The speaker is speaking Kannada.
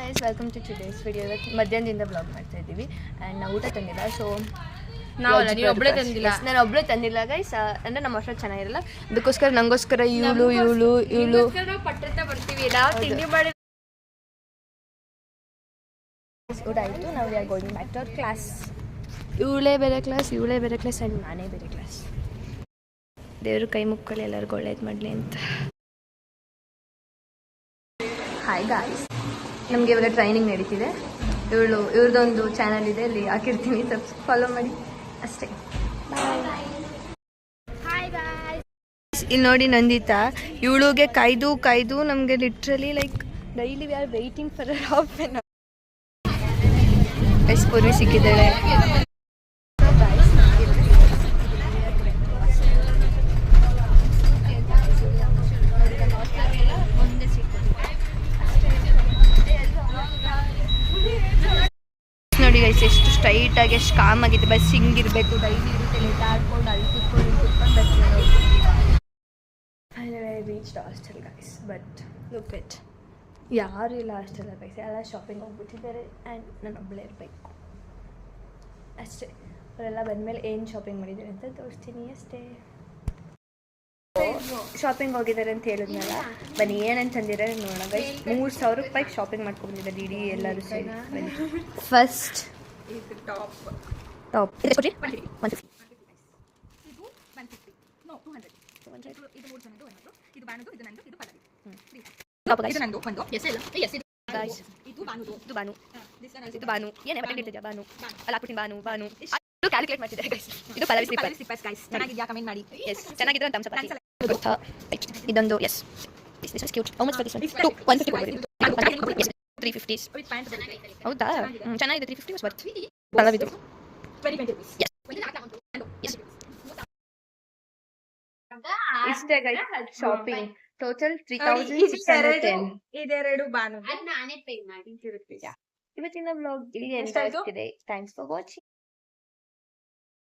Guys welcome to today's video. ಇವತ್ತು ಮಧ್ಯಾಹ್ನದಿಂದ ಬ್ಲಾಗ್ ಮಾಡ್ತಾ ಇದ್ದೀವಿ ಆ್ಯಂಡ್ ನಾವು ಊಟ ತಂದಿಲ್ಲ. ಸೊ ನೀವು ಒಬ್ಬಳೇ ತಂದಿಲ್ಲ, ನಾನು ಒಬ್ಬಳೇ ತಂದಿಲ್ಲ ಗೈಸ್. ಅಂದರೆ ನಮ್ಮ ಅಷ್ಟು ಚೆನ್ನಾಗಿರಲ್ಲ, ಅದಕ್ಕೋಸ್ಕರ ನಂಗೋಸ್ಕರ ಇವಳು ಪಟ್ಟತ್ತ ಬರ್ತೀವಿ. ನಾವು ತಿಂಡಿ ಮಾಡಿ ಊಟ ಆಯಿತು. ನಾವು we are going back to our class. ಇವಳೇ ಬೇರೆ ಕ್ಲಾಸ್ ಆ್ಯಂಡ್ ನಾನೇ ಬೇರೆ ಕ್ಲಾಸ್. ದೇವರು ಕೈ ಮುಕ್ಕಳಿ ಎಲ್ಲರಿಗೂ ಒಳ್ಳೇದು ಮಾಡಲಿ ಅಂತ. ಹಾಯ್ ಗಾಯ್ಸ್, ನಮಗೆ ಇವಾಗ ಟ್ರೈನಿಂಗ್ ನಡೀತಿದೆ. ಇವ್ರದ್ದೊಂದು ಚಾನಲ್ ಇದೆ, ಅಲ್ಲಿ ಹಾಕಿರ್ತೀನಿ, ಫಾಲೋ ಮಾಡಿ ಅಷ್ಟೇ. ಇಲ್ಲಿ ನೋಡಿ ನಂದಿತಾ, ಇವಳಿಗೆ ಕಾಯ್ದು ನಮಗೆ literally like daily we are waiting for half an hour. Purvi ಸಿಕ್ಕಿದ್ದಾಳೆ. ನೋಡಿ ಗೈಸ್, ಎಷ್ಟು ಸ್ಟ್ರೈಟಾಗಿ ಎಷ್ಟು ಕಾಮ್ ಆಗಿದೆ. ಬಸ್ ಹಿಂಗಿರಬೇಕು, ಡೈಲಿ ಇರುತ್ತೆ, ಲೇಟ್ ಆಡ್ಕೊಂಡು ಅಲ್ಲಿ ಕುತ್ಕೊಂಡು bus reached hostel guys. But look it, ಯಾರು ಇಲ್ಲ ಹಾಸ್ಟೆಲ್ ಗೈಸ್, ಎಲ್ಲ ಶಾಪಿಂಗ್ ಹೋಗ್ಬಿಟ್ಟಿದ್ದಾರೆ ಆ್ಯಂಡ್ ನಾನು ಒಬ್ಬಳೇ ಇರಬೇಕು ಅಷ್ಟೇ. ಅವರೆಲ್ಲ ಬಂದಮೇಲೆ ಏನು ಶಾಪಿಂಗ್ ಮಾಡಿದ್ದಾರೆ ಅಂತ ತೋರಿಸ್ತೀನಿ ಅಷ್ಟೇ. ಶಾಪಿಂಗ್ ಹೋಗಿದ್ದಾರೆ ಅಂತ ಹೇಳಿದ್ನಲ್ಲ, ಬನ್ನಿ ಏನೇನು ತಂದಿದ್ದಾರೆ ನೋಡೋಣ ಗೈಸ್. 3,000 ರೂಪಾಯಿಗೆ ಶಾಪಿಂಗ್ ಮಾಡ್ಕೊಂಡಿದ್ದಾರೆ ಇಡೀ ಎಲ್ಲರೂ ಸೇರಿ. ಬನ್ನಿ. ಫಸ್ಟ್ ಟಾಪ್ ಕೊಡ್ರಿ 150. ಬಾನು ಏನೇ ಬರ್ತಿದ್ಯಾ? ಬಾನು ಅಲ್ಲಿ ಹಾಕ್ಬಿಟ್ಟಿನಿ. ಬಾನು ಕ್ಯಾಲ್ಕುಲೇಟ್ ಮಾಡ್ತಿದ್ದೆ ಗೈಸ್. ಇದು ಪಲ್ಲವಿ ಸ್ಲಿಪ್ಪರ್ಸ್ ಗೈಸ್. ಚೆನ್ನಾಗಿದ್ಯಾ? ಕಮೆಂಟ್ ಮಾಡಿ. ಎಸ್, ಚೆನ್ನಾಗಿದ್ರೆ ಅಂತ ತಮ್ಸ್ ಅಪ್. ಇದೊಂದು yes, this is cute. How much for this one? 150 ಕೊಡ್ರಿ. 350. ಹೌದಾ? ಚೆನ್ನಾಗಿದೆ. 350 ವಾಸ್ ವರ್ತ್. ಪಲ್ಲವಿದು ಇಷ್ಟೇ ಗೈಸ್ ಶಾಪಿಂಗ್. ಟೋಟಲ್ 3,610. ಇದೆರಡು ಬಾನು. ಇವತ್ತಿನ ವ್ಲಾಗ್ ಇಲ್ಲಿ ಎಂಡ್ ಆಗ್ತಿದೆ. Thanks for watching.